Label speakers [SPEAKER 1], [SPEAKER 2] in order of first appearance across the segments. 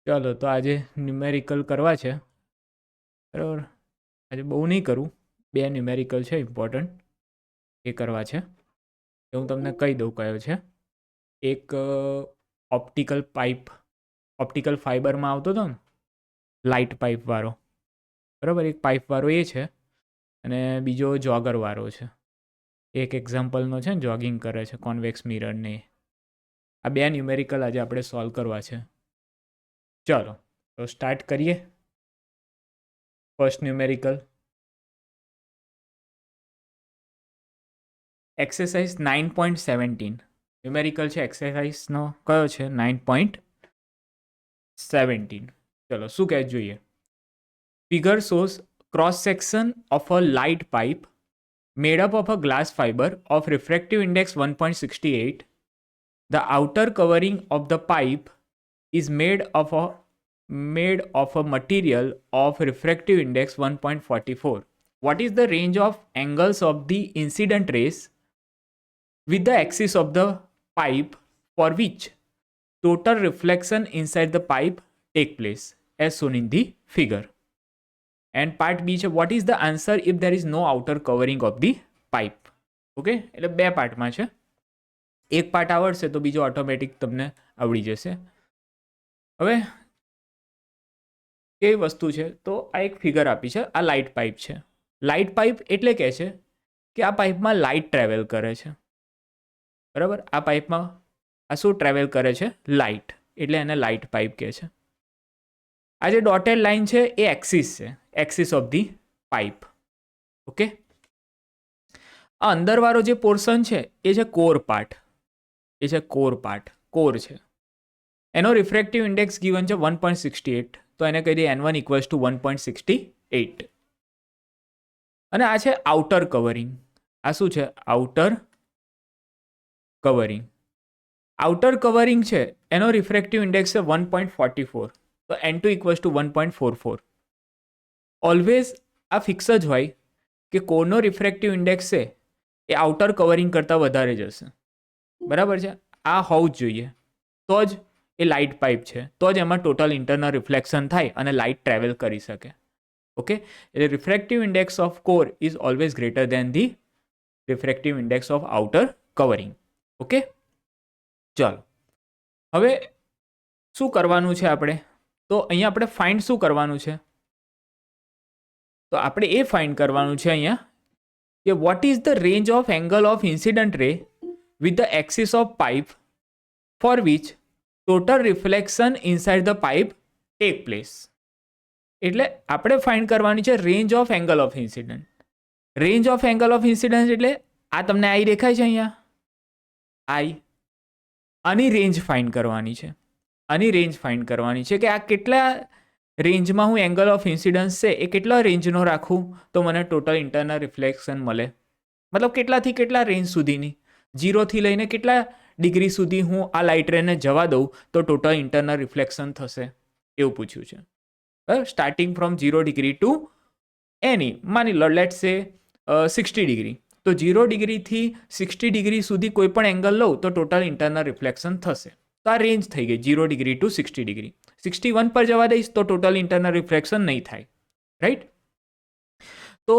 [SPEAKER 1] ચાલો તો આજે ન્યુમેરિકલ કરવા છે બરાબર. આજે બહુ નહીં કરું, 2 ન્યુમેરિકલ છે ઇમ્પોર્ટન્ટ, એ કરવા છે. એ હું તમને કહી દઉં કયો છે. એક ઓપ્ટિકલ પાઇપ, ઓપ્ટિકલ ફાઇબરમાં આવતો હતો ને, લાઇટ પાઇપવાળો, બરાબર, એક પાઇપવાળો એ છે. અને બીજો જોગરવાળો છે. એક એક્ઝામ્પલનો છે ને, જોગિંગ કરે છે કોન્વેક્સ મિરરને. આ 2 ન્યુમેરિકલ આજે આપણે સોલ્વ કરવા છે. ચાલો તો સ્ટાર્ટ કરીએ. First numerical, exercise 9.17. ન્યુમેરિકલ છે, એક્સરસાઇઝનો કયો છે? 9.17. ચલો શું કહે જોઈએ. Figure shows cross section of a light pipe made up of a glass fiber of refractive index 1.68. The outer covering of the pipe is made of a material of refractive index 1.44. What is the range of angles of the incident rays with the axis of the pipe for which total reflection inside the pipe take place as shown in the figure? And part B છે, what is the answer if there is no outer covering of the pipe? Okay, એટલે 2 પાર્ટમાં છે. એક part આવડશે તો બીજો automatic તમને આવડી જશે. હવે કેવી વસ્તુ છે, તો આ એક ફિગર આપી છે. આ લાઇટ પાઇપ છે. લાઇટ પાઇપ એટલે કહે છે કે આ પાઇપમાં લાઇટ ટ્રાવેલ કરે છે, બરાબર. આ પાઇપમાં આ શું ટ્રાવેલ કરે છે? લાઇટ, એટલે એને લાઇટ પાઇપ કહે છે. આ જે ડોટેડ લાઇન છે એ એક્સિસ છે, axis of the pipe. Okay, આ અંદરવાળો જે પોર્શન છે એ છે કોર પાર્ટ, એ છે કોર પાર્ટ, કોર છે. એનો રિફ્રેક્ટિવ ઇન્ડેક્સ ગિવન છે 1.68, તો એને કહી દઈએ N1 ઇક્વલ્સ ટુ 1.68. અને આ છે આઉટર કવરિંગ. આ શું છે? Outer covering. આઉટર કવરિંગ છે એનો રિફ્રેક્ટિવ ઇન્ડેક્સ છે 1.44, તો N2 ઇક્વલ્સ ટુ 1.44. ઓલવેઝ આ ફિક્સ જ હોય કે કોરનો રિફ્રેક્ટિવ ઇન્ડેક્સ છે એ આઉટર કવરિંગ કરતાં વધારે જશે, બરાબર છે. આ હોવું જ જોઈએ, તો જ એ લાઇટ પાઇપ છે, તો જ એમાં ટોટલ ઇન્ટરનલ રિફ્લેક્શન થાય અને લાઇટ ટ્રાવેલ કરી શકે. ઓકે, એટલે refractive index of core is always greater than the refractive index of outer covering. Okay, ચાલો હવે શું કરવાનું છે આપણે? તો અહીંયા આપણે ફાઇન્ડ શું કરવાનું છે? તો આપણે એ ફાઇન્ડ કરવાનું છે અહીંયા કે what is the range of angle of incident ray with the axis of pipe for which total reflection inside the pipe take place. એટલે આપણે ફાઇન્ડ કરવાની છે range of angle of incident. Range of angle of incident એટલે આ તમને આઈ દેખાય છે અહીંયા, આઈ. આની રેન્જ ફાઇન્ડ કરવાની છે, આની રેન્જ ફાઇન્ડ કરવાની છે કે આ કેટલા રેન્જમાં હું એંગલ ઓફ ઇન્સિડન્સ છે એ કેટલા રેન્જનો રાખું તો મને ટોટલ ઇન્ટરનલ રિફ્લેક્શન મળે. મતલબ કેટલાથી કેટલા રેન્જ સુધીની, 0થી લઈને કેટલા ડિગ્રી સુધી હું આ લાઇટ રેને જવા દઉં તો ટોટલ ઇન્ટરનલ રિફ્લેક્શન થશે, એવું પૂછ્યું છે. બરાબર, સ્ટાર્ટિંગ ફ્રોમ 0 ડિગ્રી ટુ એની, માની લો લેટ્સ સે 60 ડિગ્રી, તો 0 ડિગ્રીથી 60 ડિગ્રી સુધી કોઈ પણ એંગલ લઉં તો ટોટલ ઇન્ટરનલ રિફ્લેક્શન થશે. તો આ રેન્જ થઈ ગઈ 0 ડિગ્રી ટુ 60 ડિગ્રી. 61 પર જવા દઈશ તો ટોટલ ઇન્ટરનલ રિફ્લેક્શન નહીં થાય, રાઈટ. તો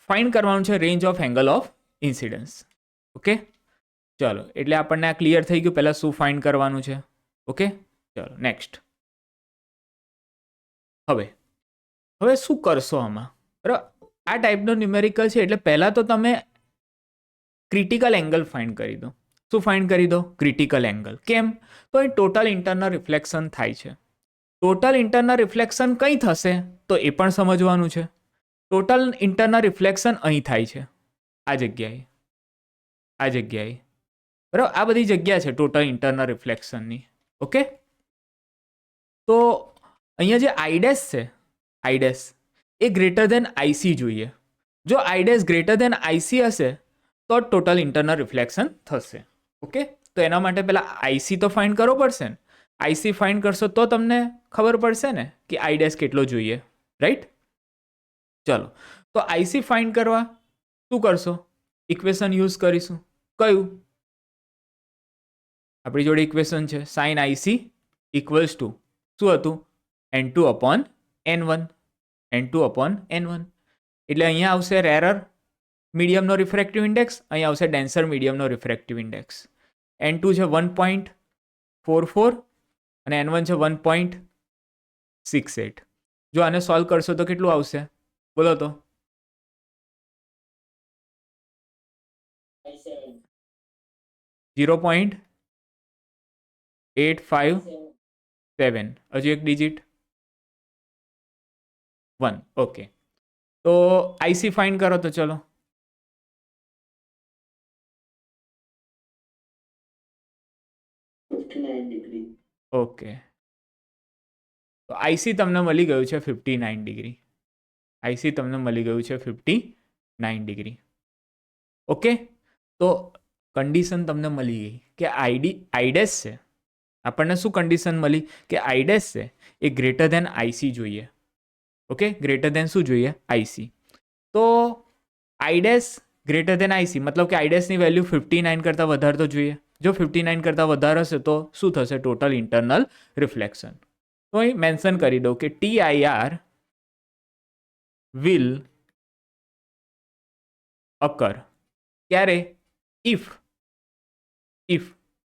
[SPEAKER 1] ફાઇન્ડ કરવાનું છે range of angle of incidence. Okay, ચાલો એટલે આપણને આ ક્લિયર થઈ ગયું પહેલાં શું ફાઇન્ડ કરવાનું છે. ઓકે, ચાલો નેક્સ્ટ. હવે શું કરશો આમાં? બરાબર, આ ટાઈપનો ન્યુમેરિકલ છે એટલે પહેલાં તો તમે ક્રિટિકલ એંગલ ફાઇન્ડ કરી દો. શું ફાઇન્ડ કરી દો? Critical angle. કેમ? તો એ ટોટલ ઇન્ટરનલ રિફ્લેક્શન થાય છે. ટોટલ ઇન્ટરનલ રિફ્લેક્શન કંઈ થશે તો એ પણ સમજવાનું છે. ટોટલ ઇન્ટરનલ રિફ્લેક્શન અહીં થાય છે, આ જગ્યાએ, આ જગ્યાએ, બરાબર. આ બધી જગ્યા છે ટોટલ ઇન્ટરનલ રિફ્લેક્શનની. ઓકે, તો અહીંયા જે આઈડેસ છે, આઈડેસ એ ગ્રેટર દેન આઈસી જોઈએ. જો આઈડેસ ગ્રેટર દેન આઈસી હશે તો ટોટલ ઇન્ટરનલ રિફ્લેક્શન થશે. ઓકે, તો એના માટે પહેલાં આઈસી તો ફાઇન્ડ કરવો પડશે ને. આઈસી ફાઇન્ડ કરશો તો તમને ખબર પડશે ને કે આઈડેસ કેટલો જોઈએ, રાઈટ. ચલો, તો આઈસી ફાઇન્ડ કરવા શું કરશો? ઇક્વેશન યુઝ કરીશું. કયું? આપણી જોડે ઇક્વેશન છે સાઇન આઈસી ઇક્વલ્સ ટુ શું હતું N2/N1 N2/N1 એટલે અહીંયા આવશે રેરર મીડિયમનો રિફ્રેક્ટિવ ઇન્ડેક્સ, અહીંયા આવશે ડેન્સર મીડિયમનો રિફ્રેક્ટિવ ઇન્ડેક્સ. N2 છે 1.44 અને N1 છે 1.68. જો આને સોલ્વ કરશો તો કેટલું આવશે બોલો તો? 0.857. હજુ એક ડિજિટ 1. ઓકે, તો આઈસી ફાઇન્ડ કરો તો ચલો. ઓકે, તો આઈસી તમને મળી ગયું છે 59 ડિગ્રી. આઈસી તમને મળી ગયું છે 59 ડિગ્રી. ઓકે, તો કન્ડિશન તમને મળી ગઈ કે આઈડેસ છે. આપણને શું કન્ડિશન મળી કે આઈડેસ છે એ ગ્રેટર દેન આઈસી જોઈએ. ઓકે, ગ્રેટર દેન શું જોઈએ? આઈસી. તો આઈડેસ ગ્રેટર દેન આઈસી મતલબ કે આઈડેસની વેલ્યુ 59 કરતાં વધારે તો જોઈએ. જો 59 કરતાં વધારે હશે તો શું થશે? Total internal reflection. તો અહીં મેન્શન કરી દઉં કે TIR will occur ક્યારે? ઇફ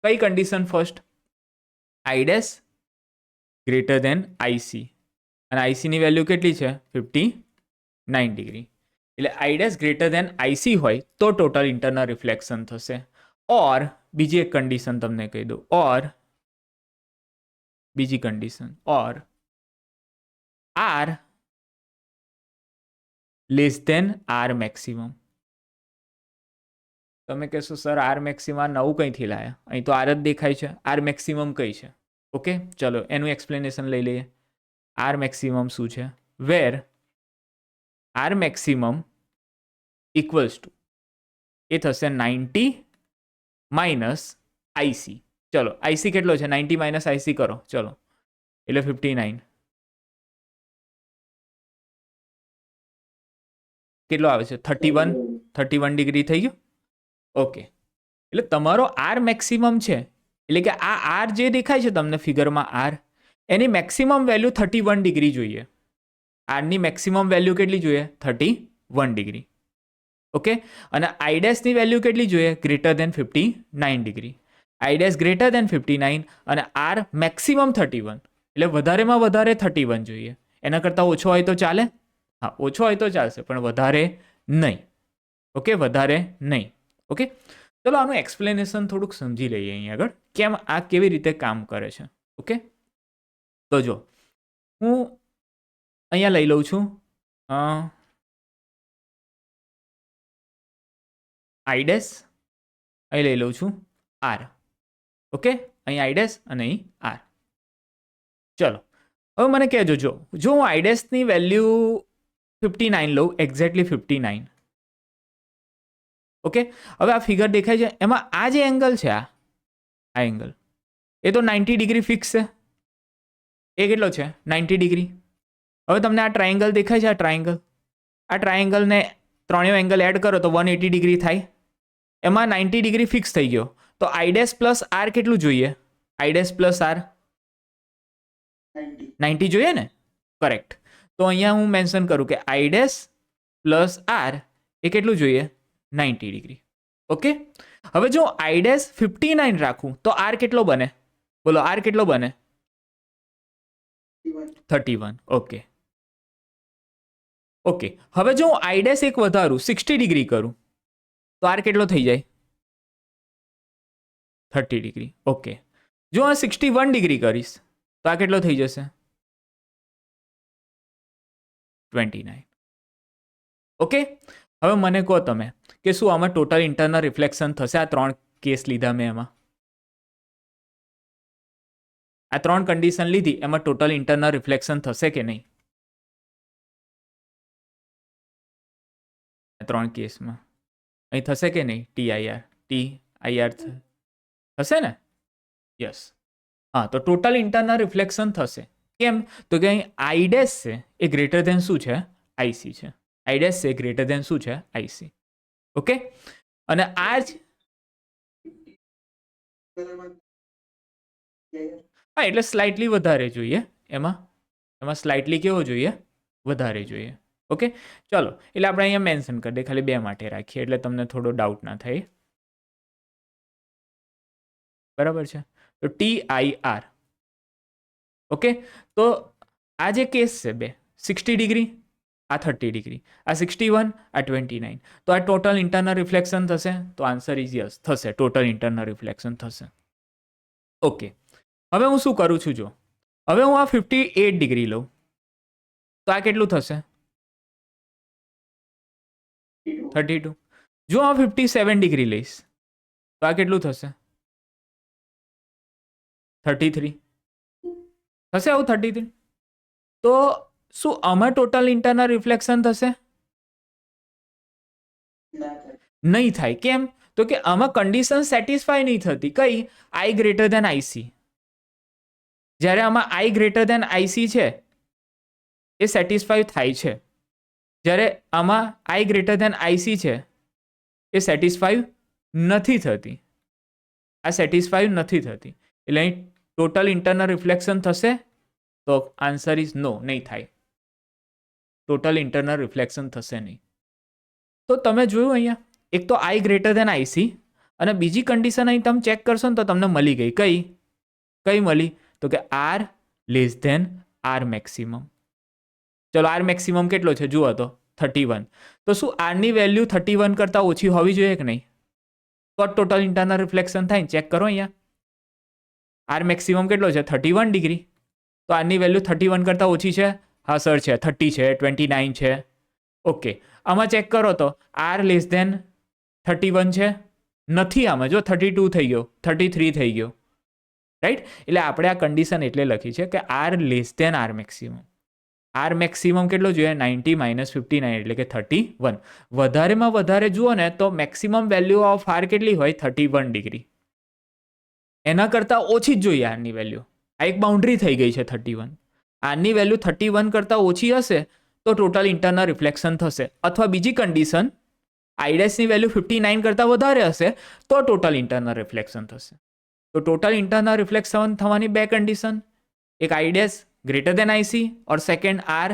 [SPEAKER 1] કઈ કન્ડિશન ફર્સ્ટ? આઈડેસ ગ્રેટર દેન આઈસી અને આઈસીની વેલ્યુ કેટલી છે? 59 ડિગ્રી. એટલે આઈડેસ ગ્રેટર દેન આઈસી હોય તો ટોટલ ઇન્ટરનલ રિફ્લેક્શન થશે. ઓર બીજી એક કન્ડિશન તમને કહી દઉં, ઓર બીજી condition, or R less than R maximum. તમે કહેશો સર આર મેક્સિમમ નવું કંઈથી લાયા? અહીં તો આર જ દેખાય છે. આર મેક્સિમમ કઈ છે? ઓકે, ચલો એનું એક્સપ્લેનેશન લઈ લઈએ. આર મેક્સિમમ શું છે? Where R maximum equals to એ થશે 90 માઇનસ આઈસી. ચલો આઈસી કેટલો છે? 90 માઇનસ આઈસી કરો ચલો, એટલે 59. કેટલો આવે છે? 31 ડિગ્રી થઈ ગયું. ઓકે, એટલે તમારો આર મેક્સિમમ છે એટલે કે આ આર જે દેખાય છે તમને ફિગરમાં આર, એની મેક્સિમમ વેલ્યુ 31 ડિગ્રી જોઈએ. આરની મેક્સિમમ વેલ્યુ કેટલી જોઈએ? 31 ડિગ્રી. ઓકે, અને આઈડેસની વેલ્યુ કેટલી જોઈએ? Greater than 59 degree. આઈડેસ ગ્રેટર દેન 59 અને આર મેક્સિમમ 31 એટલે વધારેમાં વધારે 31 જોઈએ. એના કરતાં ઓછો હોય તો ચાલે? હા, ઓછો હોય તો ચાલશે પણ વધારે નહીં. ઓકે, વધારે નહીં. ઓકે, ચલો આનું એક્સપ્લેનેશન થોડુંક સમજી લઈએ અહીં આગળ કેમ આ કેવી રીતે કામ કરે છે. ઓકે, તો જો હું અહીંયા લઈ લઉં છું આઈડેસ, અહીં લઈ લઉં છું આર. ઓકે, અહીં આઈડેસ અને અહીં આર. ચલો હવે મને કહેજો, જો હું આઈડેસની વેલ્યુ 59 લઉં, એક્ઝેક્ટલી 59. ઓકે, હવે આ ફિગર દેખાય છે એમાં આ જે એંગલ છે આ એંગલ એ તો 90 ડિગ્રી ફિક્સ છે. એ કેટલો છે? 90 ડિગ્રી. હવે તમને આ ટ્રાયેંગલ દેખાય છે, આ ટ્રાયેંગલને ત્રણેય એંગલ એડ કરો તો 180 ડિગ્રી થાય. એમાં 90 ડિગ્રી ફિક્સ થઈ ગયો તો આઈડેસ પ્લસ આર કેટલું જોઈએ? આઈડેસ પ્લસ આર 90 જોઈએ ને? કરેક્ટ. તો અહીંયા હું મેન્શન કરું કે આઈડેસ પ્લસ આર એ કેટલું જોઈએ? 90 ડિગ્રી. ઓકે, હવે જો આઈડેસ 59 રાખું તો આર કેટલો બને? બોલો, આર કેટલો બને? 31. ઓકે, ઓકે, હવે જો હું આઈડેસ એક વધારું 60 ડિગ્રી કરું તો આર કેટલો થઈ જાય? 30 ડિગ્રી. ઓકે, જો આ 61 ડિગ્રી કરીશ તો આ કેટલો થઈ જશે? 29. ઓકે, હવે મને કહો તમે કે શું આમાં ટોટલ ઇન્ટરનલ રિફ્લેક્શન થશે? આ ત્રણ કેસ લીધા મેં, એમાં આ ત્રણ કન્ડિશન લીધી, એમાં ટોટલ ઇન્ટરનલ રિફ્લેક્શન થશે કે નહીં? આ ત્રણ કેસમાં અહીં થશે કે નહીં? TIR થશે ને? યસ. હા, તો ટોટલ ઇન્ટરનલ રિફ્લેક્શન થશે. કેમ? તો કે અહીં આઈડેસ છે એ ગ્રેટર દેન શું છે? આઈસી છે. આઈડેસ છે ગ્રેટર દેન શું છે? આઈસી. ઓકે, અને આ જ હા એટલે સ્લાઇટલી વધારે જોઈએ એમાં એમાં સ્લાઇટલી કેવો જોઈએ? વધારે જોઈએ. ઓકે, ચલો એટલે આપણે અહીંયા મેન્શન કરી દઈએ, ખાલી 2 માટે રાખીએ એટલે તમને થોડો ડાઉટ ના થાય. બરાબર છે? તો TIR. ઓકે, તો આ જે કેસ છે બે 60 ડિગ્રી, આ 30 ડિગ્રી, આ 61, આ 29, તો આ ટોટલ ઇન્ટરનલ રિફ્લેક્શન થશે. તો આન્સર ઇઝ યસ, થશે, ટોટલ ઇન્ટરનલ રિફ્લેક્શન થશે. ઓકે, હવે હું શું કરું છું? જો હવે હું આ 58 ડિગ્રી લઉં તો આ કેટલું થશે? 32. જો આ 57 ડિગ્રી લઈશ તો આ કેટલું થશે? 33 થશે. આવું 33. તો શું આમાં ટોટલ ઇન્ટરનલ રિફ્લેક્શન થશે? નહીં થાય. કેમ? તો કે આમાં કન્ડિશન સેટિસ્ફાય નહીં થતી. કઈ? I greater than IC. જ્યારે આમાં I ગ્રેટર ધેન IC છે એ સેટિસ્ફાય થાય છે, જ્યારે આમાં I ગ્રેટર ધેન IC છે એ સેટિસ્ફાય નથી થતી. આ સેટિસ્ફાય નથી થતી એટલે અહીં ટોટલ ઇન્ટરનલ રિફ્લેક્શન થશે? તો આન્સર ઇઝ નો, નહીં થાય. ટોટલ ઇન્ટરનલ રિફ્લેક્શન થશે નહીં. તો તમે જોયું અહીંયા, એક તો I ગ્રેટર ધેન IC અને બીજી કન્ડિશન અહીં તમે ચેક કરશો ને તો તમને મળી ગઈ. કઈ મળી? તો કે R less than R maximum. ચલો R મેક્સિમમ કેટલો છે જુઓ તો 31. તો શું R ની વેલ્યુ 31 કરતાં ઓછી હોવી જોઈએ કે નહીં? તો ટોટલ ઇન્ટરનલ રિફ્લેક્શન થાય. ચેક કરો અહીંયા, R મેક્સિમમ કેટલો છે? 31 ડિગ્રી. તો આરની વેલ્યુ 31 કરતાં ઓછી છે? હા સર છે, 30 છે, 29 છે. ઓકે, આમાં ચેક કરો તો R લેસ ધેન 31 છે? નથી. આમાં જો 32 થઈ ગયો, 33 થઈ ગયો. રાઈટ? એટલે આપણે આ કન્ડિશન એટલે લખી છે કે R less than R maximum. R maximum કેટલો જોઈએ? 90 - 59 એટલે કે 31. વધારેમાં વધારે જુઓ ને તો મેક્સિમમ વેલ્યુ ઓફ R કેટલી હોય? 31 ડિગ્રી. એના કરતાં ઓછી જ જોઈએ આરની વેલ્યુ. આ એક બાઉન્ડ્રી થઈ ગઈ છે 31. આરની વેલ્યુ 31 કરતાં ઓછી હશે તો ટોટલ ઇન્ટરનલ રિફ્લેક્શન થશે. અથવા બીજી કન્ડિશન, આઈડેસની વેલ્યુ 59 કરતાં વધારે હશે તો ટોટલ ઇન્ટરનલ રિફ્લેક્શન થશે. તો ટોટલ ઇન્ટરનલ રિફ્લેક્શન થવાની 2 કન્ડિશન, એક આઈડેસ greater than IC or second R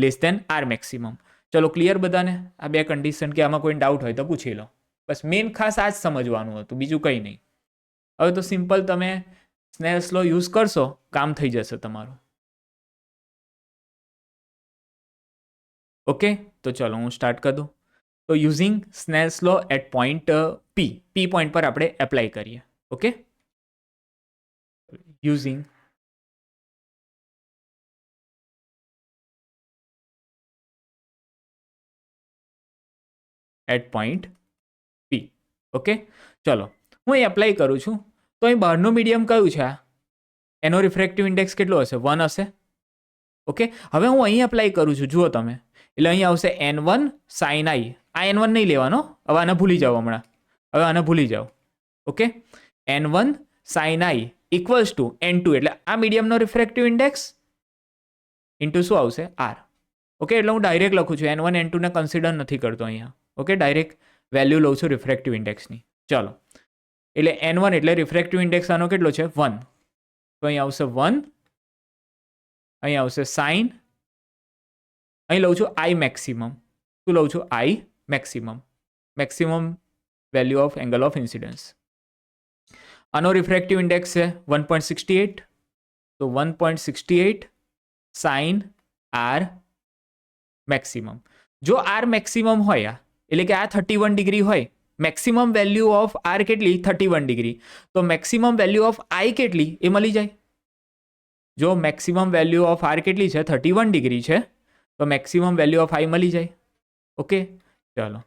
[SPEAKER 1] less than R maximum. ચલો ક્લિયર બધાને આ 2 કન્ડિશન? કે આમાં કોઈ ડાઉટ હોય તો પૂછી લો. બસ મેઇન ખાસ આ જ સમજવાનું હતું, બીજું કંઈ નહીં. હવે તો સિમ્પલ તમે સ્નેલ્સ લો યુઝ કરશો, કામ થઈ જશે તમારું. ઓકે, તો ચલો હું સ્ટાર્ટ કરી દઉં. તો using Snell's law at point P point પર આપણે એપ્લાય કરીએ. Okay, using eight point P. Okay, ચલો હું અહીં એપ્લાય કરું છું. તો અહીં બહારનું મીડિયમ કયું છે? એનો રિફ્રેક્ટિવ ઇન્ડેક્સ કેટલો હશે? 1 હશે. ઓકે, હવે હું અહીં એપ્લાય કરું છું, જુઓ તમે. એટલે અહીં આવશે N1 sin I. આ N1 નહીં લેવાનો, હવે આને ભૂલી જાઓ હમણાં. હવે આને ભૂલી જાઓ. Okay, N1 sin I equals to N2 એટલે આ મીડિયમનો રિફ્રેક્ટિવ ઇન્ડેક્સ ઇન્ટુ શું આવશે? R. ઓકે, એટલે હું ડાયરેક્ટ લખું છું, N1 N2 ને કન્સિડર નથી કરતો અહીંયા. ઓકે, ડાયરેક્ટ વેલ્યુ લઉં છું રિફ્રેક્ટિવ ઇન્ડેક્સની. ચલો, એટલે N1 એટલે રિફ્રેક્ટિવ ઇન્ડેક્સ આનો કેટલો છે? 1. તો અહીં આવશે 1, અહીં આવશે સાઇન, અહીં લઉં છું I મેક્સિમમ. શું લઉં છું? I maximum, maximum value of angle of incidence. આનો રિફ્રેક્ટિવ ઇન્ડેક્સ છે 1.68. તો 1.68 સાઇન R મેક્સિમમ. જો R મેક્સિમમ હોય, એટલે કે આ 31 ડિગ્રી હોય, મેક્સિમમ વેલ્યુ ઓફ R કેટલી? 31 ડિગ્રી. તો મેક્સિમમ વેલ્યુ ઓફ I કેટલી? એ મળી જાય. જો મેક્સિમમ વેલ્યુ ઓફ R કેટલી છે? 31 ડિગ્રી છે, તો મેક્સિમમ વેલ્યુ ઓફ I મળી જાય. ઓકે, ચાલો,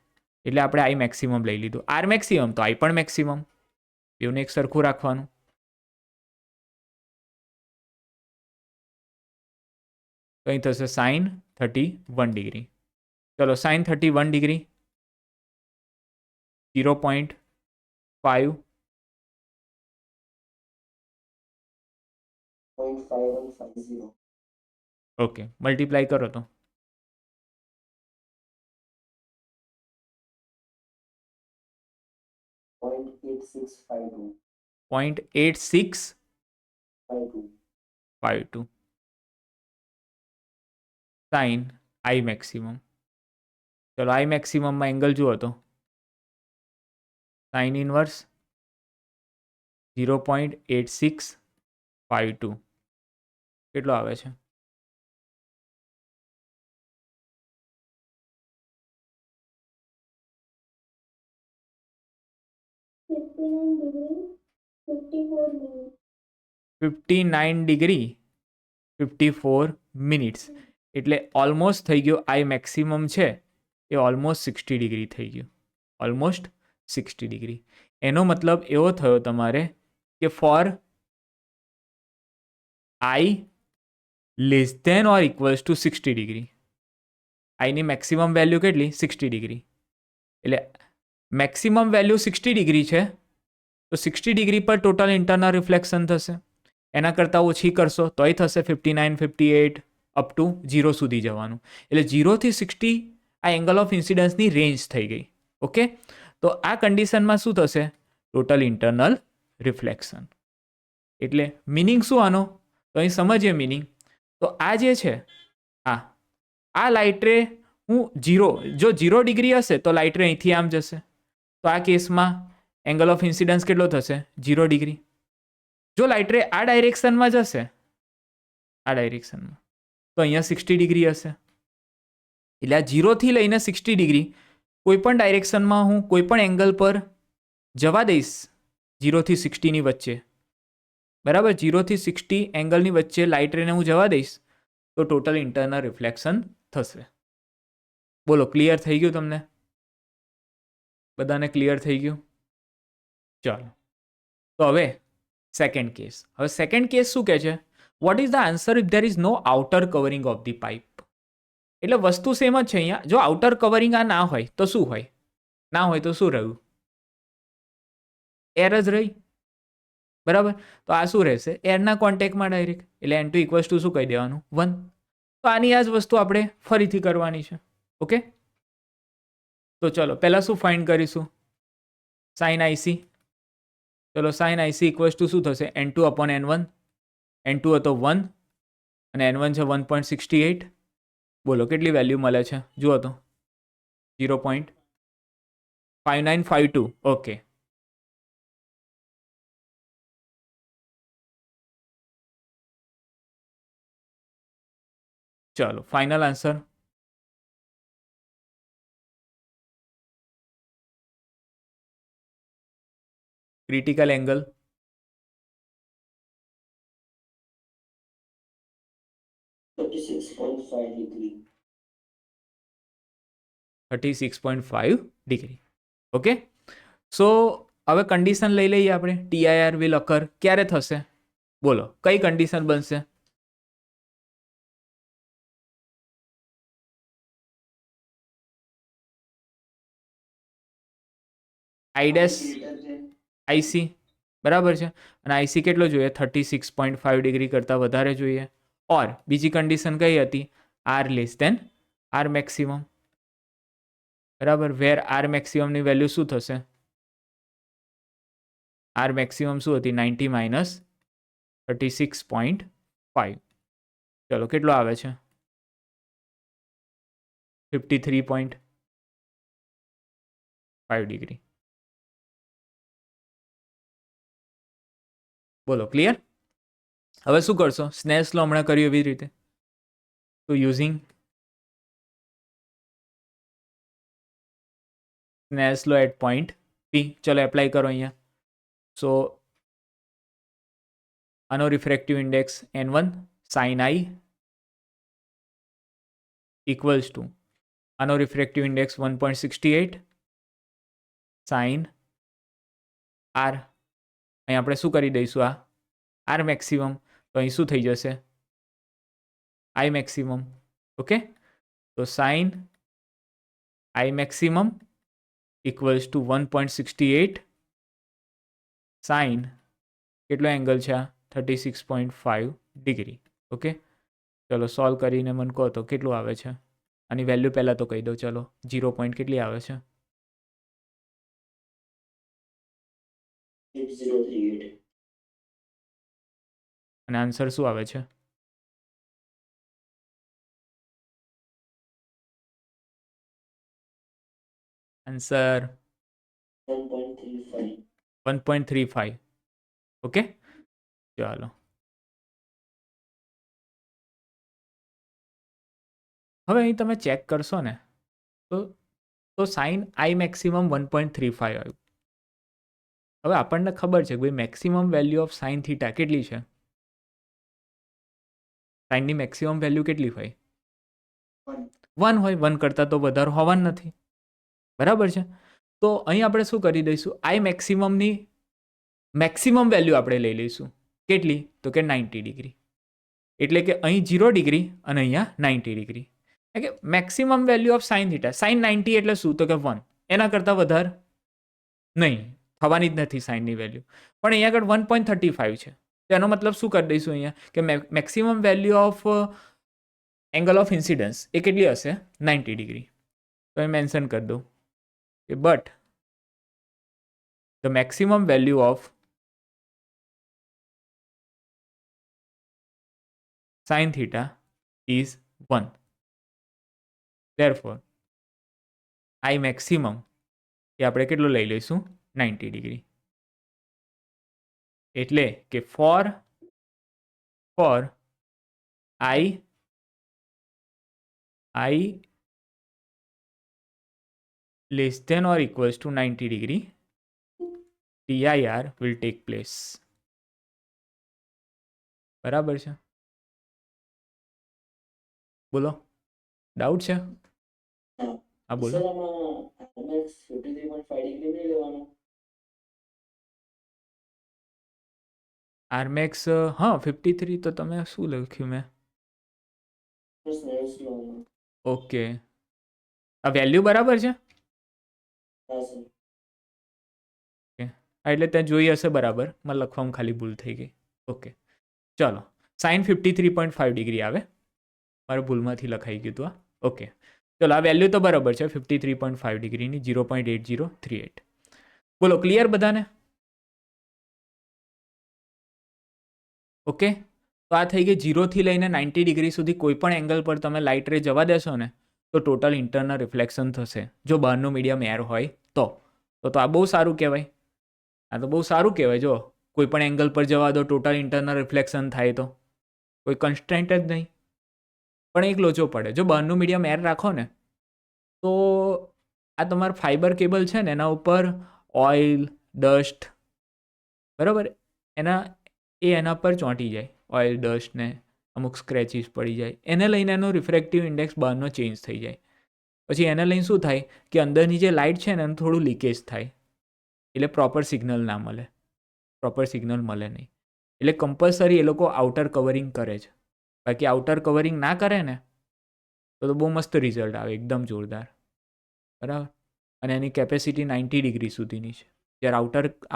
[SPEAKER 1] એટલે આપણે I મેક્સિમમ લઈ લીધું. R મેક્સિમમ તો I પણ મેક્સિમમ, બેઉને એક સરખું રાખવાનું. તો અહીં થશે સાઇન 31 ડિગ્રી. ચલો, સાઇન 31 ડિગ્રી 0.5 ઓકે, મલ્ટીપ્લાય કરો તો 0.8652. Sign I maximum. ચલો આઈ મેક્સિમમમાં એંગલ જુઓ તો સાઇન ઇનવર્સ 0.8652 કેટલો આવે છે? ₹59.54 એટલે ઓલમોસ્ટ થઈ ગયો. આઈ મેક્સિમમ છે એ ઓલમોસ્ટ 60° થઈ ગયું. ઓલમોસ્ટ 60°. એનો મતલબ એવો થયો તમારે કે for I less than or equals to 60°, આઈની મેક્સિમમ વેલ્યુ કેટલી? 60°. એટલે મેક્સિમમ વેલ્યુ 60° છે તો 60° પર ટોટલ ઇન્ટરનલ રિફ્લેક્શન થશે. એના કરતાં ઓછી કરશો તોય થશે 59, 58 અપ ટુ 0 સુધી જવાનું. એટલે 0 થી 60 આ એંગલ ઓફ ઇન્સિડન્સની રેન્જ થઈ ગઈ. ઓકે, તો આ કન્ડિશનમાં શું થશે? Total internal reflection. એટલે મિનિંગ શું આનો? તો અહીં સમજીએ મિનિંગ. તો આ જે છે આ લાઇટ રે હું જો 0° હશે તો લાઇટ રે અહીંથી આમ જશે. તો આ કેસમાં એંગલ ઓફ ઇન્સિડન્સ કેટલો થશે? 0°. જો લાઇટ રે આ ડાયરેક્શનમાં જશે, આ ડાયરેક્શનમાં, તો અહીંયા 60° હશે. એટલે આ 0 થી લઈને 60° કોઈ પણ ડાયરેક્શનમાં હું કોઈ પણ એંગલ પર જવા દઈશ 0 થી 60ની વચ્ચે, બરાબર, 0 થી 60 એંગલની વચ્ચે લાઇટ રેને હું જવા દઈશ તો ટોટલ ઇન્ટરનલ રિફ્લેક્શન થશે. બોલો, ક્લિયર થઈ ગયું તમને? બધાને ક્લિયર થઈ ગયું? ચાલો, તો હવે સેકન્ડ કેસ. હવે સેકન્ડ કેસ શું કહે છે? What is the answer if there is no outer covering of the pipe? એટલે વસ્તુ સેમ જ છે અહીંયા. જો આઉટર કવરિંગ આ ના હોય તો શું હોય? ના હોય તો શું રહ્યું? એર જ રહી, બરાબર. તો આ શું રહેશે? એરના કોન્ટેક્ટમાં ડાયરેક્ટ. એટલે N2 ઇક્વલ્સ ટુ શું કહી દેવાનું? 1. તો આની આ જ વસ્તુ આપણે ફરીથી કરવાની છે. ઓકે, તો ચલો પહેલાં શું ફાઇન્ડ કરીશું? Sine IC. ચલો સાઇન આઈસી ઇક્વલ્સ ટુ શું થશે? N2 upon N1. N2 હતો 1 અને N1 છે 1.68. બોલો કેટલી વેલ્યુ મળે છે? જુઓ તો 0.5952. ઓકે, ચલો final answer. Critical angle
[SPEAKER 2] $36.5.
[SPEAKER 1] 36.5°. Okay, so હવે કન્ડિશન લઈ લઈએ આપણે. TIR વિલ અકર ક્યારે થશે? બોલો કઈ કન્ડિશન બનશે? આઈ ડેશ આઈસી, બરાબર છે. અને આઈસી કેટલો જોઈએ? 36.5° કરતાં વધારે જોઈએ. ઓર બીજી કન્ડિશન કઈ હતી? R less than R maximum, બરાબર. વેર આર મેક્સિમમની વેલ્યુ શું થશે? આર મેક્સિમમ શું હતી? 90 માઇનસ 36.5. ચલો કેટલો આવે છે? 53.5°. બોલો ક્લિયર? હવે શું કરશો? સ્નેલ્સ લો હમણાં કર્યું એવી રીતે. તો using Snell's law at point P, ચલો એપ્લાય કરો અહીંયા. સો આનો refractive index N1 sine I equals to આનો રિફ્રેક્ટિવ ઇન્ડેક્સ 1.68 સાઇન આર. અહીં આપણે શું કરી દઈશું? આ આર મેક્સિમમ, તો અહીં શું થઈ જશે? I maximum. ઓકે, તો sine I maximum equals to 1.68 sine કેટલો એંગલ છે? આ 36.5°. ઓકે, ચલો સોલ્વ કરીને મને કહો તો કેટલું આવે છે? આની વેલ્યુ પહેલાં તો કહી દો. ચલો 0 પોઈન્ટ કેટલી આવે છે?
[SPEAKER 2] 6038.
[SPEAKER 1] અને આન્સર શું આવે છે? આન્સર
[SPEAKER 2] 1.35.
[SPEAKER 1] 1.35. ઓકે, ચાલો હવે અહીં તમે ચેક કરશો ને તો સાઇન આઈ મેક્સિમમ 1.35 આવ્યું. હવે આપણને ખબર છે કે ભાઈ maximum value of sine theta કેટલી છે? સાઇનની મેક્સિમમ વેલ્યુ કેટલી હોય? 1 હોય. 1 કરતાં તો વધારે હોવાનું નથી, બરાબર છે. તો અહીં આપણે શું કરી દઈશું? આઈ મેક્સિમમની મેક્સિમમ વેલ્યુ આપણે લઈ લઈશું. કેટલી? તો કે 90 ડિગ્રી. એટલે કે અહીં 0 ડિગ્રી અને અહીંયા 90 ડિગ્રી. એટલે કે maximum value of sine theta. Sine 90 એટલે શું? તો કે 1. એના કરતાં વધારે નહીં, થવાની જ નથી સાઇનની વેલ્યુ. પણ અહીંયા આગળ 1.35 છે. તો એનો મતલબ શું કરી દઈશું અહીંયા કે maximum value of angle of incidence એ કેટલી હશે? 90 ડિગ્રી. તો એ મેન્શન કરી દઉં કે but the maximum value of sin theta is 1. Therefore, I maximum એ આપણે કેટલો લઈ લઈશું? 90 ડિગ્રી. એટલે કે for I less than or equals to 90 degree, TIR will take place. બરાબર છે? બોલો, ડાઉટ છે? હા બોલો.
[SPEAKER 2] સર આમાં RMX 53.5 ડિગ્રી નહીં લેવાનો?
[SPEAKER 1] આરમેક્સ હા 53 તો તમે શું લખ્યું મેં?
[SPEAKER 2] સ્નેલ્સ લૉમાં.
[SPEAKER 1] ઓકે, આ વેલ્યુ બરાબર છે?
[SPEAKER 2] હા સર.
[SPEAKER 1] એટલે ત્યાં જોઈ હશે બરાબર, મને લખવામાં ખાલી ભૂલ થઈ ગઈ. ઓકે ચાલો, સાઇન 53.5 ડિગ્રી આવે, મારે ભૂલમાંથી લખાઈ ગયું હતું આ. ઓકે ચલો, આ વેલ્યુ તો બરાબર છે 53.5 ડિગ્રીની, 0.8038. બોલો, ક્લિયર બધાને? ઓકે, તો આ થઈ ગઈ 0થી લઈને 90 ડિગ્રી સુધી કોઈ પણ એંગલ પર તમે લાઇટ રે જવા દેશો ને તો ટોટલ ઇન્ટરનલ રિફ્લેક્શન થશે, જો બહારનું મીડિયમ એર હોય તો આ બહુ સારું કહેવાય. આ તો બહુ સારું કહેવાય. જો કોઈ પણ એંગલ પર જવા દો, ટોટલ ઇન્ટરનલ રિફ્લેક્શન થાય તો કોઈ કન્સ્ટન્ટ જ નહીં. પણ એક લોચો પડે, જો બહારનું મીડિયમ એર રાખો ને તો આ તમારું ફાઇબર કેબલ છે ને એના ઉપર ઓઇલ, ડસ્ટ, બરાબર, એના પર ચોંટી જાય, ઓઇલ ડસ્ટ ને અમુક સ્ક્રેચીસ પડી જાય, એને લઈને એનો રિફ્રેક્ટિવ ઇન્ડેક્સ બહારનો ચેન્જ થઈ જાય. પછી એને લઈને શું થાય કે અંદરની જે લાઇટ છે ને એનું થોડું લીકેજ થાય, એટલે પ્રોપર સિગ્નલ ના મળે, નહીં. એટલે કમ્પલસરી એ લોકો આઉટર કવરિંગ કરે છે. બાકી આઉટર કવરિંગ ના કરે ને તો બહુ મસ્ત રિઝલ્ટ આવે, એકદમ જોરદાર, બરાબર. અને એની કેપેસિટી 90 ડિગ્રી સુધીની છે, જ્યારે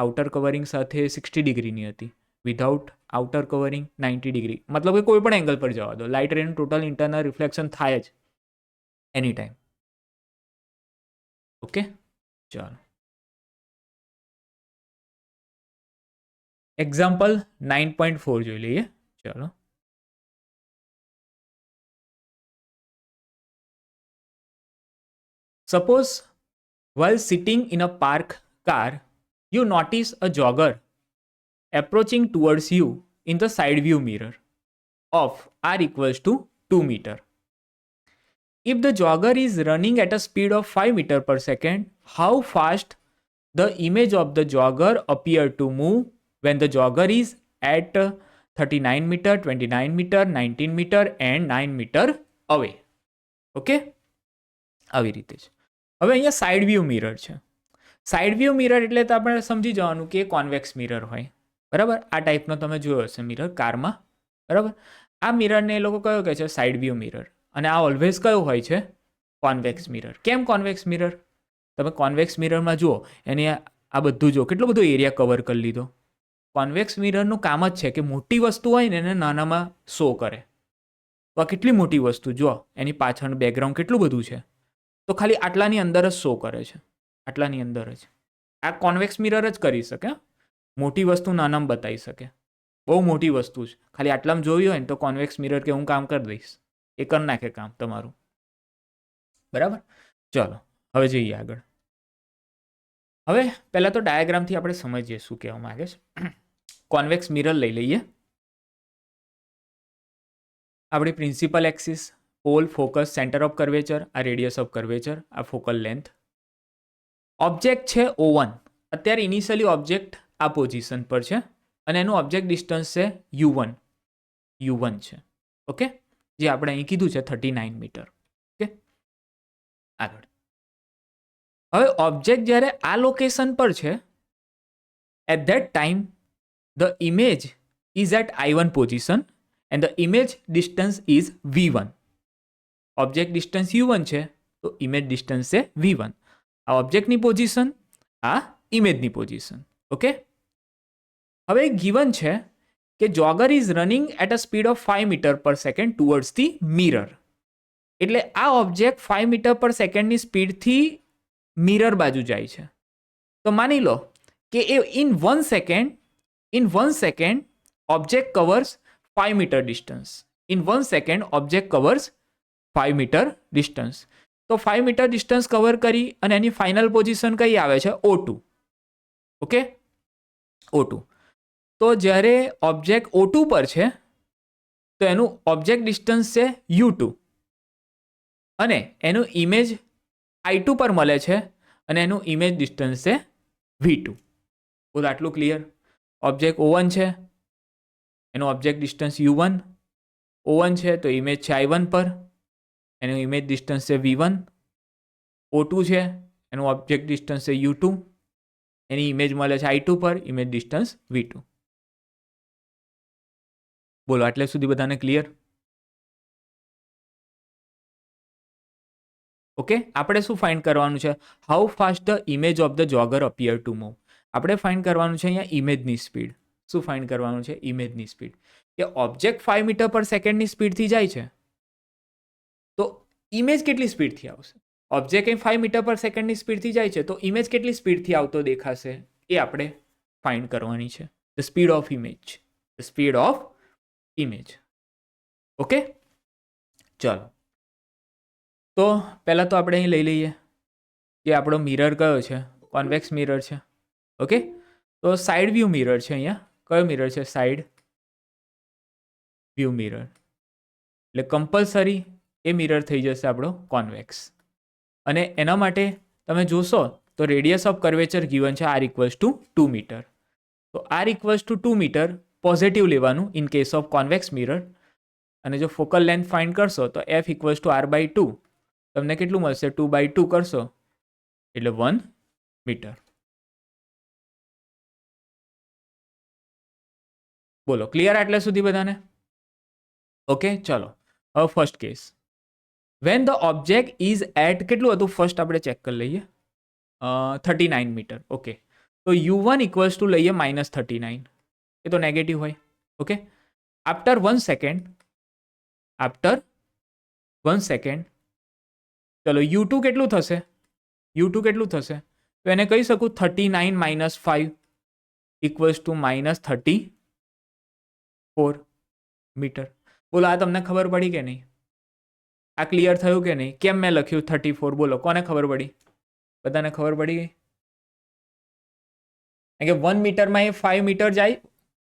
[SPEAKER 1] આઉટર કવરિંગ સાથે 60 ડિગ્રીની હતી. વિધાઉટ આઉટર કવરિંગ 90 ડિગ્રી, મતલબ કે કોઈ પણ એંગલ પર જવા દો, લાઇટ રેનું ટોટલ ઇન્ટરનલ રિફ્લેક્શન થાય જ એની ટાઈમ. ઓકે ચાલો, એક્ઝામ્પલ 9.4 જોઈ લઈએ. ચાલો, suppose while sitting in a park car you notice a jogger approaching towards you in the side view mirror of r equals to 2 meter. If the jogger is running at a speed of 5 meter per second, how fast the image of the jogger appear to move when the jogger is at 39 meter, 29 meter, 19 meter and 9 meter away. Okay, આવી રીતે છે. હવે અહીંયા side view mirror છે. Side view mirror એટલે તો આપણે સમજી જવાનું કે કોન્વેક્સ મિરર હોય, બરાબર. આ ટાઈપનો તમે જોયો હશે મિરર કારમાં, બરાબર. આ મિરરને એ લોકો કયો કહે છે? Side view mirror. અને આ ઓલવેઝ કયો હોય છે? Convex mirror. કેમ કોન્વેક્સ મિરર? તમે કોન્વેક્સ મિરરમાં જુઓ, એની આ બધું જો કેટલો બધો એરિયા કવર કરી લીધો. કોન્વેક્સ મિરરનું કામ જ છે કે મોટી વસ્તુ હોય ને એને નાનામાં શો કરે. તો આ કેટલી મોટી વસ્તુ જો, એની પાછળ બેકગ્રાઉન્ડ કેટલું બધું છે, તો ખાલી આટલાની અંદર જ શો કરે છે, આટલાની અંદર જ. આ કોન્વેક્સ મિરર જ કરી શકે, મોટી વસ્તુ નાનામાં બતાવી શકે. બહુ મોટી વસ્તુ છે, ખાલી આટલામાં જોવી હોય ને તો કોન્વેક્સ મિરર કે હું કામ કરી દઈશ, એ કરી નાખે કામ તમારું, બરાબર. ચલો હવે જઈએ આગળ. હવે પહેલાં તો ડાયાગ્રામથી આપણે સમજીએ શું કહેવા માગે છે. કોન્વેક્સ મિરર લઈ લઈએ. આપણી principal axis, pole, focus, centre of curvature, આ રેડિયસ ઓફ કર્વેચર, આ ફોકલ લેન્થ. ઓબ્જેક્ટ છે O1. અત્યારે ઇનિશિયલી ઓબ્જેક્ટ આ પોઝિશન પર છે અને એનું ઓબ્જેક્ટ ડિસ્ટન્સ છે U1 છે. ઓકે, જે આપણે અહીં કીધું છે 39 મીટર. ઓકે, આગળ. હવે ઓબ્જેક્ટ જ્યારે આ લોકેશન પર છે, at that time the image is at I1 position and the image distance is V1. Object distance U1 છે તો ઇમેજ ડિસ્ટન્સ છે V1. આ ઓબ્જેક્ટની પોઝિશન, આ ઇમેજની પોઝિશન. ઓકે, હવે ગિવન છે કે jogger is running at a speed of 5 metre per second towards the mirror. એટલે આ ઓબ્જેક્ટ 5 મીટર પર સેકન્ડની સ્પીડથી મિરર બાજુ જાય છે. તો માની લો કે એ in 1 second object covers 5 metre distance. In 1 second object covers 5 metre distance. તો 5 મીટર ડિસ્ટન્સ કવર કરી અને એની ફાઇનલ પોઝિશન કઈ આવે છે? O2. Okay, O2. તો જ્યારે ઓબ્જેક્ટ O2 પર છે તો એનું ઓબ્જેક્ટ ડિસ્ટન્સ છે U2 અને એનું ઇમેજ I2 પર મળે છે અને એનું ઇમેજ ડિસ્ટન્સ છે V2. બોલો, આટલું ક્લિયર? ઓબ્જેક્ટ O1 છે, એનું ઓબ્જેક્ટ ડિસ્ટન્સ U1. O1 છે તો ઇમેજ છે I1 પર, એનું ઇમેજ ડિસ્ટન્સ છે V1. O2 છે, એનું ઓબ્જેક્ટ ડિસ્ટન્સ છે U2, એની ઇમેજ મળે છે I2 પર, ઇમેજ ડિસ્ટન્સ V2. બોલો, આટલે સુધી બધાને ક્લિયર? ઓકે, આપણે શું ફાઇન્ડ કરવાનું છે? How fast the image of the jogger appear to move. આપણે ફાઇન્ડ કરવાનું છે અહીંયા ઇમેજની સ્પીડ. શું ફાઇન્ડ કરવાનું છે? ઇમેજની સ્પીડ. કે ઓબ્જેક્ટ 5 મીટર પર સેકન્ડની સ્પીડથી જાય છે તો ઇમેજ કેટલી સ્પીડથી આવશે? ઓબ્જેક્ટ 5 મીટર પર સેકન્ડની સ્પીડથી જાય છે તો ઇમેજ કેટલી સ્પીડથી આવતો દેખાશે એ આપણે ફાઇન્ડ કરવાની છે. The speed of image. The speed of image. Okay, ચલો. તો પહેલાં તો આપણે અહીં લઈ લઈએ કે આપણો મિરર કયો છે? કોન્વેક્સ મિરર છે. ઓકે, તો સાઇડ વ્યૂ મિરર છે અહીંયા. કયો મિરર છે? Side view mirror. એટલે કમ્પલસરી એ મિરર થઈ જશે આપણો કોન્વેક્સ. અને એના માટે તમે જોશો તો રેડિયસ ઓફ કર્વેચર ગિવન છે R=2 મીટર. તો R=2 મીટર પોઝિટિવ લેવાનું in case of convex mirror. અને જો ફોકલ લેન્થ ફાઇન્ડ કરશો તો F=R/2. તમને કેટલું મળશે? 2/2 કરશો એટલે 1 મીટર. બોલો, ક્લિયર આટલે સુધી બધાને? ઓકે, ચલો. હવે first case. When the object is at કેટલું હતું? ફર્સ્ટ આપણે ચેક કરી લઈએ. 39 મીટર. ઓકે, તો U1 લઈએ -39. એ તો નેગેટિવ હોય. ઓકે, આફ્ટર 1 સેકન્ડ ચલો U2 કેટલું થશે? તો એને કહી શકું 39 - 5 -34 મીટર. બોલો, આ તમને ખબર પડી કે નહીં? આ ક્લિયર થયું કે નહીં? કેમ મેં લખ્યું 34? બોલો, કોને ખબર પડી? બધાને ખબર પડી ગઈ? કારણ કે 1 મીટરમાં એ 5 મીટર જાય,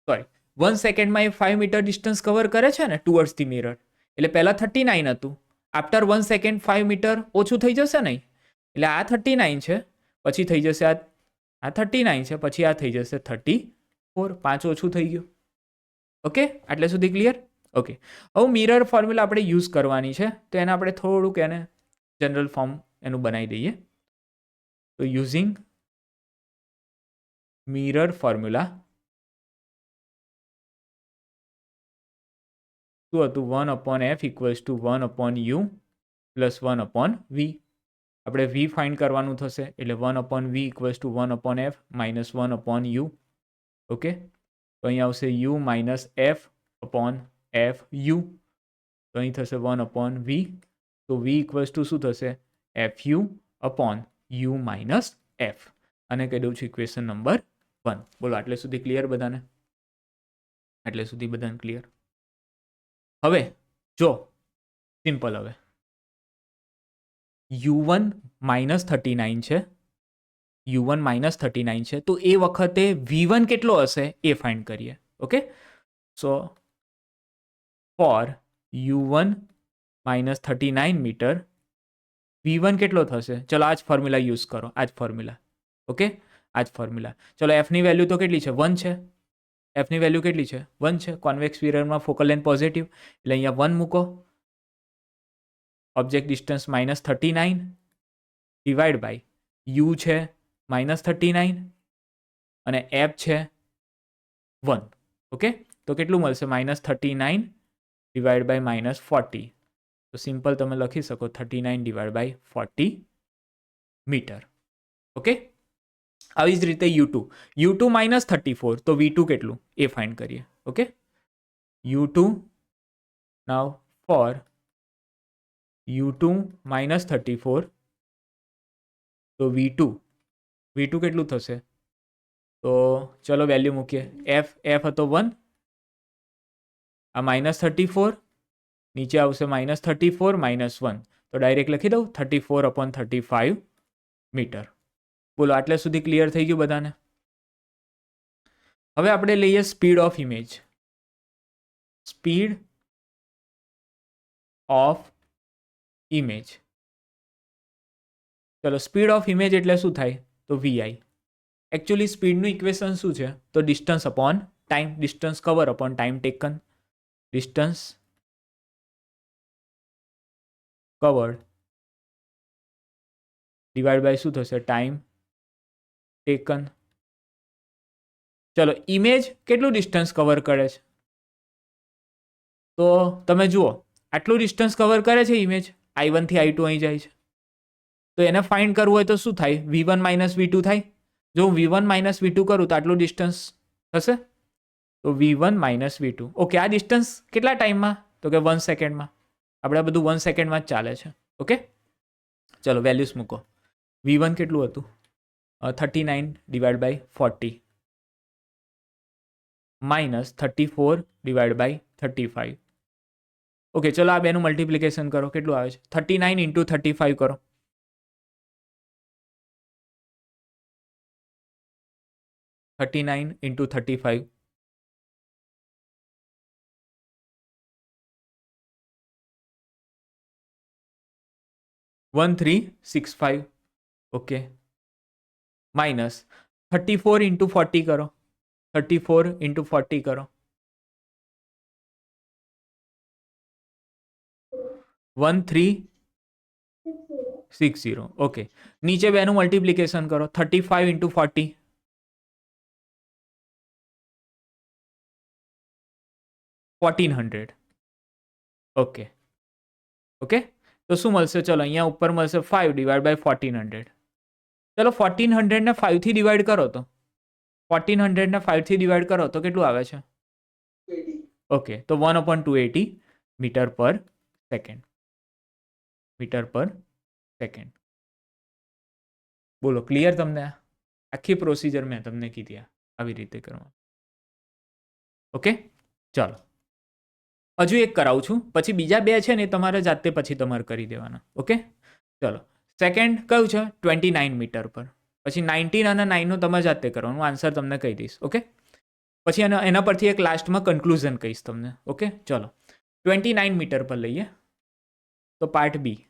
[SPEAKER 1] સોરી 1 સેકન્ડમાં એ 5 મીટર ડિસ્ટન્સ કવર કરે છે ને ટુવર્ડ્સ ધી મિરર. એટલે પહેલાં 39 હતું, આફ્ટર 1 સેકન્ડ 5 મીટર ઓછું થઈ જશે નહીં. એટલે આ 39 છે, પછી થઈ જશે આ 39 છે, પછી આ થઈ જશે 34. 5 ઓછું થઈ ગયું. ઓકે, આટલે સુધી ક્લિયર? ઓકે, હવે મિરર ફોર્મ્યુલા આપણે યુઝ કરવાની છે તો એને આપણે થોડુંક એને જનરલ ફોર્મ એનું બનાવી દઈએ. તો યુઝિંગ મિરર ફોર્મ્યુલા શું હતું? 1/f = 1/u + 1/v. આપણે v ફાઇન્ડ કરવાનું થશે એટલે 1/v = 1/f - 1/u. ઓકે, તો અહીં આવશે u - f/fu. તો અહીં થશે 1/v. તો v = શું થશે? fu/u - f. અને કહી દઉં છું ઇક્વેશન નંબર 1. બોલો, આટલે સુધી ક્લિયર બધાને? આટલે સુધી બધાને ક્લિયર? હવે જો સિમ્પલ. હવે U1 -39 છે u1 માઇનસ 39 છે, તો એ વખતે v1 કેટલો હશે એ ફાઇન્ડ કરીએ. Okay, so for u1 minus 39 metre v1 કેટલો થશે? ચલો આ જ ફોર્મ્યુલા યુઝ કરો, આ જ ફોર્મ્યુલા. ઓકે, આ જ ફોર્મ્યુલા. ચલો એફની વેલ્યુ તો કેટલી છે? 1 છે. એફની વેલ્યુ કેટલી છે? 1 છે. કોન્વેક્સ મિરરમાં ફોકલ લેન્થ પોઝિટિવ, એટલે અહીંયા 1 મૂકો. Object distance minus 39 divide by U છે માઇનસ 39 અને એફ છે 1. ઓકે, તો કેટલું મળશે? Minus 39 divide by minus 40. તો સિમ્પલ તમે લખી શકો 39 ડિવાઈડ બાય 40 મીટર. ઓકે, આવી જ રીતે u2 માઇનસ 34, તો v2 કેટલું એ ફાઇન્ડ કરીએ. ઓકે, u2 નાવ ફોર u2 માઇનસ 34, તો v2 કેટલું થશે? તો ચલો વેલ્યુ મૂકીએ. એફ હતો 1, આ માઇનસ 34, નીચે આવશે માઇનસ 34 માઇનસ 1, તો ડાયરેક્ટ લખી દઉં 34/35 મીટર. બોલો, આટલે સુધી ક્લિયર થઈ ગયું બધાને? હવે આપણે લઈએ speed of image. Speed of image. ચલો, સ્પીડ ઓફ ઇમેજ એટલે શું થાય? તો વીઆઈ. એકચ્યુઅલી સ્પીડનું ઇક્વેશન શું છે? તો distance upon time, distance cover upon time taken. Distance covered divide by શું થશે? Time taken. ચલો, ઇમેજ કેટલું ડિસ્ટન્સ કવર કરે છે? તો તમે જુઓ, આટલું ડિસ્ટન્સ કવર કરે છે ઇમેજ. i1 થી i2 અહીં જાય છે, તો એને ફાઇન્ડ કરવું હોય તો શું થાય? v1 માઇનસ v2 થાય. જો હું v1 માઇનસ v2 કરું તો આટલું ડિસ્ટન્સ થશે, તો v1 માઇનસ v2. ઓકે, આ ડિસ્ટન્સ કેટલા ટાઈમમાં? તો કે 1 સેકન્ડમાં. આપણે આ બધું 1 સેકન્ડમાં જ ચાલે છે. ઓકે, ચલો વેલ્યુઝ મૂકો. v1 કેટલું હતું? 39 divide by 40 minus 34 divide by 35. Okay, ચલો આ બેનું મલ્ટિપ્લિકેશન કરો. કેટલું આવે છે? 39 ઇન્ટુ 35 કરો. 39 ઇન્ટુ 35 1365. ઓકે, માઇનસ 34 ઇન્ટુ 40 કરો. 34 ઇન્ટુ 40 કરો. 1360. ઓકે, નીચે બેનું મલ્ટિપ્લિકેશન કરો. 35 ઇન્ટુ 40 1400. ઓકે, ઓકે, તો શું મળશે? ચલો અહીંયા ઉપર મળશે 5 ડિવાઈડ બાય 1400. ચલો 1400 ને 5 થી ડિવાઈડ કરો, તો 1400 ને 5 થી ડિવાઈડ કરો તો કેટલું આવે છે?
[SPEAKER 2] 80.
[SPEAKER 1] ઓકે, તો 1/280 metre per second. Metre per second. બોલો, ક્લિયર તમને? આખી પ્રોસિજર મેં તમને કીધી આવી રીતે કરવા. ઓકે, ચાલો હજુ એક કરાવું છું, પછી બીજા બે છે ને તમારે જાતે પછી તમારે કરી દેવાના. ઓકે, ચલો સેકન્ડ કયું છે? 29 મીટર પર. પછી 19 અને 9નું તમારે જાતે કરવાનું, આન્સર તમને કહી દઈશ. ઓકે, પછી એના પરથી એક લાસ્ટમાં કન્ક્લુઝન કહીશ તમને. ઓકે, ચલો 29 મીટર પર લઈએ તો પાર્ટ બી.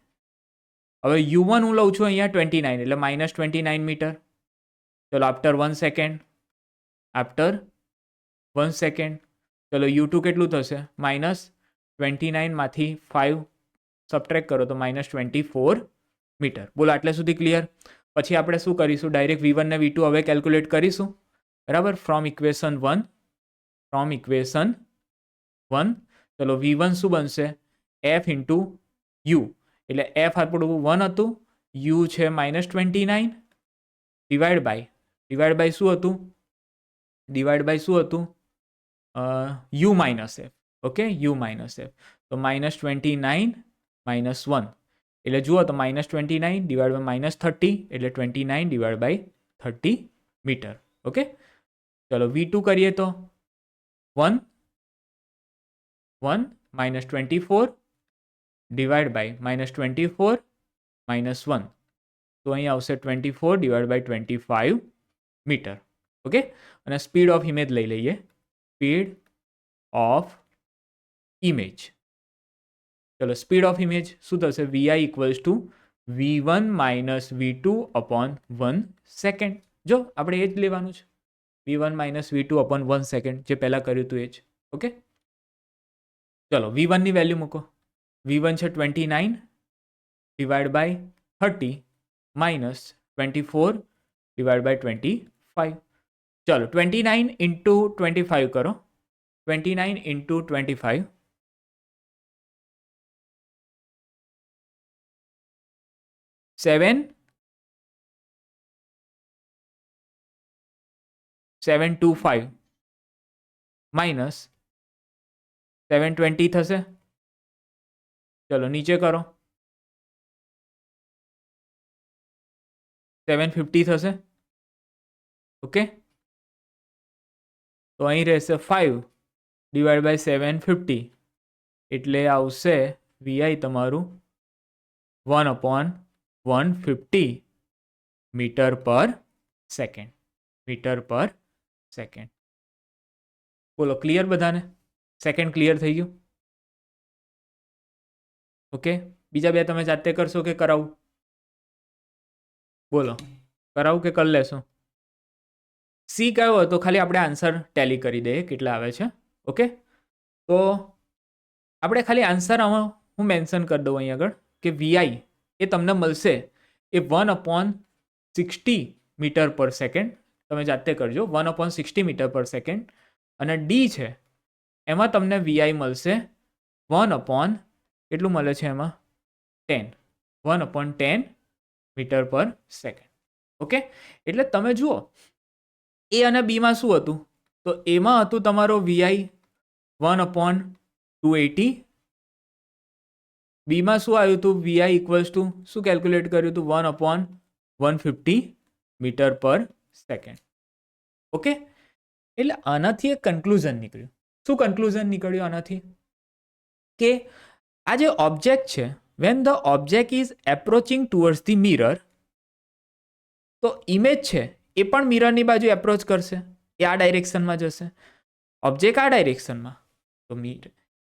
[SPEAKER 1] હવે u1 હું લઉં છું અહીંયા 29, એટલે માઇનસ 29 મીટર. ચલો આફ્ટર 1 સેકન્ડ, આફ્ટર 1 સેકન્ડ, ચલો u2 કેટલું થશે? માઇનસ 29 માંથી 5 સબટ્રેક્ટ કરો તો માઇનસ 24 મીટર. બોલો, આટલે સુધી ક્લિયર? પછી આપણે શું કરીશું? ડાયરેક્ટ v1 ને v2 હવે કેલ્ક્યુલેટ કરીશું. બરાબર, ફ્રોમ ઇક્વેશન 1. ચલો v1 શું બનશે? f ઇન્ટુ u, એટલે f આપણું 1 હતું, u છે માઇનસ 29 ડિવાઈડ બાય શું હતું? ડિવાઈડ બાય શું હતું? u minus F. Okay, u minus F. તો માઇનસ 29 માઇનસ 1, એટલે જુઓ તો માઇનસ 29 ડિવાઈડ બાય માઇનસ 30, એટલે 29 ડિવાઈડ બાય 30 મીટર. ઓકે, ચલો v2 કરીએ તો 1 minus 24 divide by minus 24 minus 1, તો અહીં આવશે 24 ડિવાઈડ બાય 25 મીટર. ઓકે, અને સ્પીડ ઓફ ઇમેજ લઈ લઈએ. સ્પીડ ઓફ ઇમેજ, ચલો સ્પીડ ઓફ ઇમેજ શું થશે? VI equals to v1 minus v2 upon 1 second. જો આપણે એ જ લેવાનું છે, v1 minus v2 upon 1 second, જે પહેલાં કર્યું હતું એ જ. ઓકે, ચલો v1 ની વેલ્યુ મૂકો. v1 છે 29 divide by 30 minus 24 divide by 25. ચલો 29 ઇન્ટુ 25 કરો. 29 ઇન્ટુ 25 725 માઇનસ 720 થશે. ચલો નીચે કરો. 750 થશે. ઓકે, તો અહીં રહેશે 5 ડિવાઈડ બાય 750, એટલે આવશે વીઆઈ તમારું 1/150 metre per second. Metre per second. બોલો ક્લિયર બધાને? સેકન્ડ ક્લિયર થઈ ગયું? ઓકે, બીજા બે તમે જાતે કરશો કે કરાવું? બોલો કરાવું કે કરી લેશો? સી કયો હતો ખાલી આપણે આન્સર ટેલી કરી દઈએ કેટલા આવે છે. ઓકે, તો આપણે ખાલી આન્સર આમાં હું મેન્શન કરી દઉં અહીં આગળ કે વીઆઈ એ તમને મળશે એ 1/60 મીટર પર સેકન્ડ. તમે જાતે કરજો, 1/60 મીટર પર સેકન્ડ. અને ડી છે એમાં તમને વીઆઈ મળશે 1/ કેટલું મળે છે એમાં? 10. 1/10 મીટર પર સેકન્ડ. ઓકે, એટલે તમે જુઓ એ અને બીમાં શું હતું? તો એમાં હતું તમારો વીઆઈ 1/280. બીમાં શું આવ્યું હતું? વીઆઈ ઇક્વલ્સ ટુ શું કેલ્ક્યુલેટ કર્યું હતું? 1/150 મીટર પર સેકન્ડ. ઓકે, એટલે આનાથી એક કન્ક્લુઝન નીકળ્યું. શું કન્ક્લુઝન નીકળ્યું આનાથી? કે આ જે ઓબ્જેક્ટ છે, van the object is approaching towards the mirror, તો ઇમેજ છે એ પણ મિરરની બાજુ એપ્રોચ કરશે, એ આ ડાયરેક્શનમાં જશે. ઓબ્જેક્ટ આ ડાયરેક્શનમાં, તો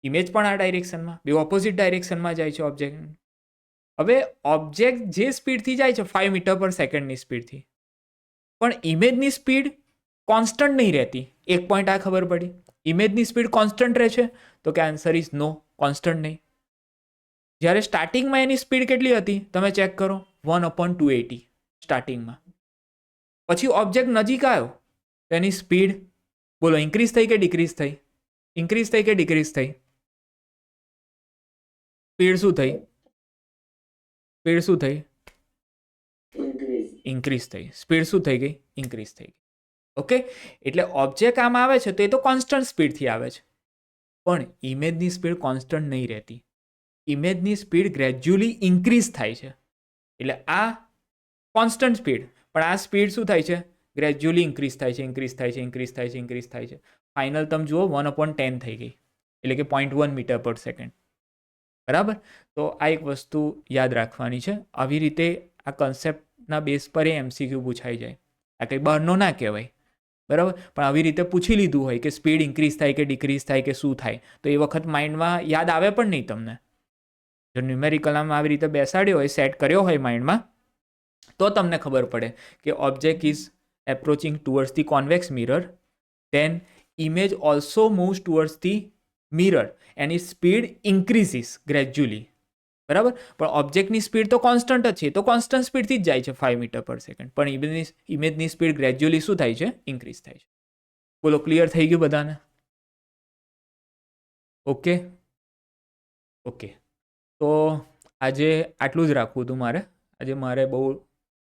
[SPEAKER 1] ઇમેજ પણ આ ડાયરેક્શનમાં, બે ઓપોઝિટ ડાયરેક્શનમાં જાય છે ઓબ્જેક્ટ. હવે ઓબ્જેક્ટ જે સ્પીડથી જાય છે 5 મીટર પર સેકન્ડની સ્પીડથી, પણ ઇમેજની સ્પીડ કોન્સ્ટન્ટ નહીં રહેતી. એક પોઈન્ટ આ ખબર પડી, ઇમેજની સ્પીડ કોન્સ્ટન્ટ રહે છે, તો કે આન્સર ઇઝ નો, કોન્સ્ટન્ટ નહીં. જ્યારે સ્ટાર્ટિંગમાં એની સ્પીડ કેટલી હતી તમે ચેક કરો, 1/280 સ્ટાર્ટિંગમાં. પછી ઓબ્જેક્ટ નજીક આવ્યો તો એની સ્પીડ બોલો ઇન્ક્રીઝ થઈ કે ડિક્રીઝ થઈ? ઇન્ક્રીઝ થઈ કે ડિક્રીઝ થઈ? સ્પીડ શું થઈ? સ્પીડ શું થઈ? ઇન્ક્રીઝ થઈ. સ્પીડ શું થઈ ગઈ? ઇન્ક્રીઝ થઈ ગઈ. ઓકે, એટલે ઓબ્જેક્ટ આમ આવે છે તો એ તો કોન્સ્ટન્ટ સ્પીડથી આવે છે, પણ ઇમેજની સ્પીડ કોન્સ્ટન્ટ નહીં રહેતી. ઇમેજની સ્પીડ ગ્રેજ્યુઅલી ઇન્ક્રીઝ થાય છે. એટલે આ કોન્સ્ટન્ટ સ્પીડ, પણ આ સ્પીડ શું થાય છે? ગ્રેજ્યુઅલી ઇન્ક્રીઝ થાય છે, ઇન્ક્રીઝ થાય છે, ઇન્ક્રીઝ થાય છે, ઇન્ક્રીઝ થાય છે. ફાઇનલ તમે જુઓ 1/10 થઈ ગઈ, એટલે કે 0.1 મીટર પર સેકન્ડ. બરાબર? તો આ એક વસ્તુ યાદ રાખવાની છે. આવી રીતે આ કન્સેપ્ટના બેઝ પર એ MCQ પૂછાઈ જાય. આ કંઈ બહારનો ના કહેવાય, બરાબર, પણ આવી રીતે પૂછી લીધું હોય કે સ્પીડ ઇન્ક્રીઝ થાય કે ડિક્રીઝ થાય કે શું થાય, તો એ વખત માઇન્ડમાં યાદ આવે પણ નહીં તમને. જો ન્યુમેરિકલમાં આવી રીતે બેસાડ્યો હોય, સેટ કર્યો હોય માઇન્ડમાં, તો તમને ખબર પડે કે object is approaching towards the convex mirror, then image also moves towards the mirror and its speed increases gradually. બરાબર, પણ ઓબ્જેક્ટની સ્પીડ તો કોન્સ્ટન્ટ જ છે, તો કોન્સ્ટન્ટ સ્પીડથી જ જાય છે 5 મીટર પર સેકન્ડ, પણ ઇમેજની સ્પીડ ગ્રેજ્યુઅલી શું થાય છે? ઇન્ક્રીઝ થાય છે. બોલો ક્લિયર થઈ ગયું બધાને? ઓકે ઓકે, તો આજે આટલું જ રાખવું હતું મારે. આજે મારે બહુ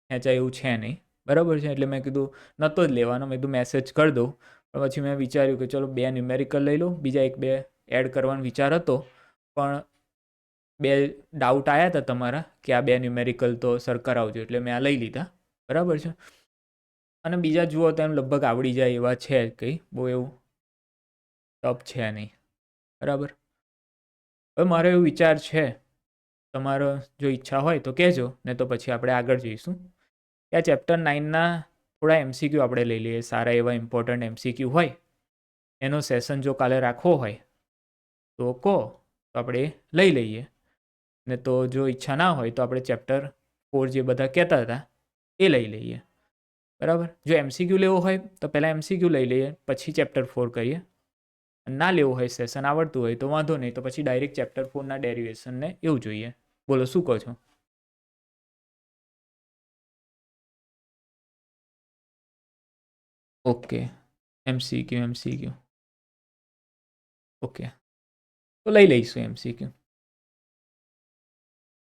[SPEAKER 1] ખેંચાય એવું છે નહીં, બરાબર છે, એટલે મેં કીધું નહોતો જ લેવાનો, મેં કીધું મેસેજ કરી દઉં. પણ પછી મેં વિચાર્યું કે ચલો 2 ન્યુમેરિકલ લઈ લો, બીજા 1-2 એડ કરવાનો વિચાર હતો, પણ 2 ડાઉટ આવ્યા હતા તમારા કે આ 2 ન્યુમેરિકલ તો સર કરાવજો, એટલે મેં આ લઈ લીધા. બરાબર છે, અને બીજા જુઓ તો એમ લગભગ આવડી જાય એવા છે, કંઈ બહુ એવું ટફ છે નહીં. બરાબર, હવે મારો એવો વિચાર છે તમારો જો ઈચ્છા હોય તો કહેજો, ને તો પછી આપણે આગળ જઈશું. આ ચેપ્ટર 9ના થોડા MCQ આપણે લઈ લઈએ. સારા એવા ઇમ્પોર્ટન્ટ MCQ હોય એનો સેશન જો કાલે રાખવો હોય તો કહો, તો આપણે લઈ લઈએ. ને તો જો ઈચ્છા ના હોય તો આપણે ચેપ્ટર 4 જે બધા કહેતા હતા એ લઈ લઈએ. બરાબર. જો MCQ લેવો હોય તો પહેલાં MCQ લઈ લઈએ, પછી ચેપ્ટર 4 કરીએ. ના લેવું હોય, સેશન આવડતું હોય તો વાંધો નહીં, તો પછી ડાયરેક્ટ ચેપ્ટર 4ના ડેરિવેશનને એવું જોઈએ. બોલો શું કહો છો? ઓકે, MCQ ઓકે, તો લઈ લઈશું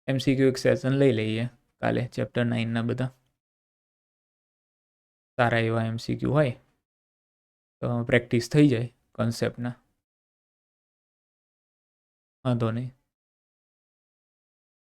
[SPEAKER 1] MCQ એક સેશન લઈ લઈએ કાલે. ચેપ્ટર 9ના બધા સારા એવા MCQ હોય તો પ્રેક્ટિસ થઈ જાય કોન્સેપ્ટના. વાંધો નહીં.